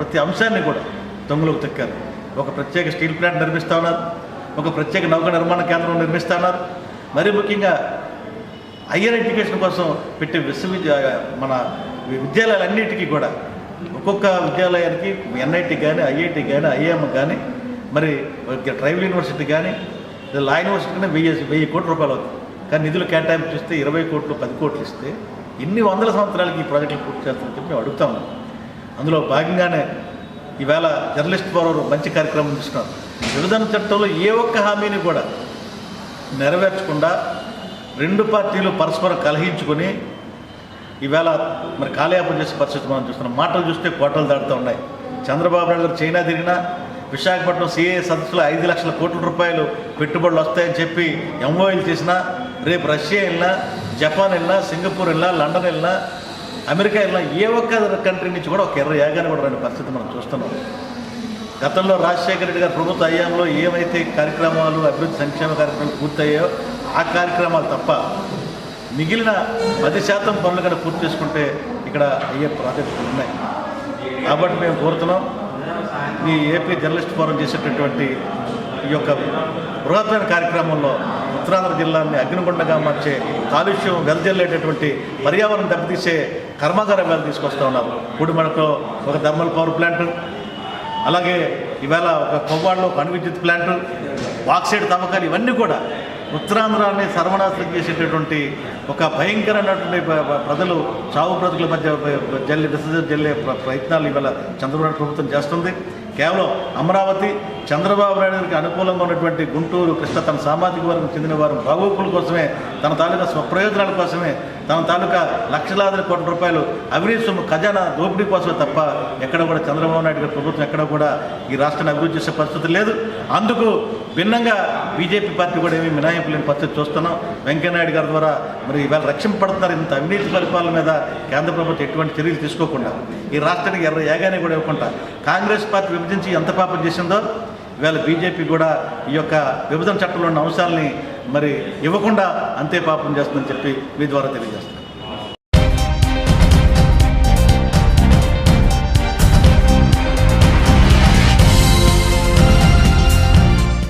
ప్రతి అంశాన్ని కూడా దొంగలకు తొక్కారు. ఒక ప్రత్యేక స్టీల్ ప్లాంట్ నిర్మిస్తూ ఉన్నారు, ఒక ప్రత్యేక నౌక నిర్మాణ కేంద్రం నిర్మిస్తూ ఉన్నారు. మరీ ముఖ్యంగా హయ్యర్ ఎడ్యుకేషన్ కోసం పెట్టే మన విద్యాలయాలన్నిటికీ కూడా ఒక్కొక్క విద్యాలయానికి ఎన్ఐటి కానీ, ఐఐటి కానీ, ఐఐఎం కానీ, మరి ట్రైబల్ యూనివర్సిటీ కానీ, లా యూనివర్సిటీ కానీ 1000 కోట్ల రూపాయలు అవుతుంది. కానీ నిధులు కేటాయింపు చూస్తే 20 కోట్లు 10 కోట్లు ఇస్తే ఇన్ని వందల సంవత్సరాలకి ఈ ప్రాజెక్టులు పూర్తి చేస్తామని చెప్పి మేము అడుగుతా ఉన్నాం. అందులో భాగంగానే ఈవేళ జర్నలిస్ట్ ఫోరం మంచి కార్యక్రమం తీసుకున్నారు. విభజన చట్టంలో ఏ ఒక్క హామీని కూడా నెరవేర్చకుండా 2 పార్టీలు పరస్పరం కలహించుకొని ఈవేళ మరి కాలయాపన చేసే పరిస్థితి మనం చూస్తున్నాం. మాటలు చూస్తే కోటలు దాడుతూ ఉన్నాయి. చంద్రబాబు నాయుడు గారు చైనా తిరిగినా, విశాఖపట్నం సిఏ సదస్సులో 5 లక్షల కోట్ల రూపాయలు పెట్టుబడులు వస్తాయని చెప్పి ఎంఓఐలు చేసినా, రేపు రష్యా వెళ్ళినా, జపాన్ వెళ్ళినా, సింగపూర్ వెళ్ళినా, లండన్ వెళ్ళినా, అమెరికా వెళ్ళినా ఏ ఒక్క కంట్రీ నుంచి కూడా ఒక ఎర్ర యాగాన్ని కూడా రాని పరిస్థితి మనం చూస్తున్నాం. గతంలో రాజశేఖర రెడ్డి గారి ప్రభుత్వ హయాంలో ఏమైతే కార్యక్రమాలు, అభివృద్ధి సంక్షేమ కార్యక్రమాలు పూర్తయ్యాయో ఆ కార్యక్రమాలు తప్ప మిగిలిన 10% పనులు కూడా పూర్తి చేసుకుంటే ఇక్కడ అయ్యే ప్రాజెక్టులు ఉన్నాయి. కాబట్టి మేము కోరుతున్నాం, ఈ ఏపీ జర్నలిస్ట్ ఫోరం చేసేటటువంటి ఈ యొక్క బృహత్తమైన కార్యక్రమంలో ఉత్తరాంధ్ర జిల్లాని అగ్నిగుండంగా మార్చే, కాలుష్యం వెదజల్లేటటువంటి, పర్యావరణం దెబ్బతీసే కర్మాగారం వేళ తీసుకొస్తూ ఉన్నారు. పూడిమడకలో ఒక థర్మల్ పవర్ ప్లాంట్, అలాగే ఈవేళ ఒక కొవ్వాడలో ఒక అణు విద్యుత్ ప్లాంటు, బాక్సైడ్ తవ్వకాలు, ఇవన్నీ కూడా ఉత్తరాంధ్రాన్ని సర్వనాశనం చేసేటటువంటి ఒక భయంకరమైనటువంటి ప్రజలు చావు బ్రతుకుల మధ్య జల్లే ప్రయత్నాలు ఇవాళ చంద్రబాబు ప్రభుత్వం చేస్తుంది. కేవలం అమరావతి, చంద్రబాబు నాయుడు గారికి అనుకూలంగా ఉన్నటువంటి గుంటూరు, కృష్ణ తన సామాజిక వర్గం చెందిన వారు బాగోగుల కోసమే, తన తాలూకా స్వప్రయోజనాల కోసమే, తన తాలూకా లక్షలాది కోట్ల రూపాయలు అవినీతి సొమ్ము ఖజానా దోపిడీ కోసమే తప్ప ఎక్కడ కూడా చంద్రబాబు నాయుడు గారి ప్రభుత్వం ఎక్కడ కూడా ఈ రాష్ట్రాన్ని అభివృద్ధి చేసే పరిస్థితి లేదు. అందుకు భిన్నంగా బీజేపీ పార్టీ కూడా ఏమీ మినహాయింపు లేని పరిస్థితి చూస్తున్నాం. వెంకయ్యనాయుడు గారి ద్వారా మరి ఇవాళ రక్షింపబడుతున్నారు. ఇంత అవినీతి పరిపాలన మీద కేంద్ర ప్రభుత్వం ఎటువంటి చర్యలు తీసుకోకుండా, ఈ రాష్ట్రానికి ఎర్ర ఏగానే కూడా ఇవ్వకుండా, కాంగ్రెస్ పార్టీ విభజించి ఎంత పాపం చేసిందో ఇవాళ బీజేపీ కూడా ఈ యొక్క విభజన చట్టంలో ఉన్న అంశాలని మరి ఇవ్వకుండా అంతే పాపం చేస్తుందని చెప్పి మీ ద్వారా తెలియజేస్తాను.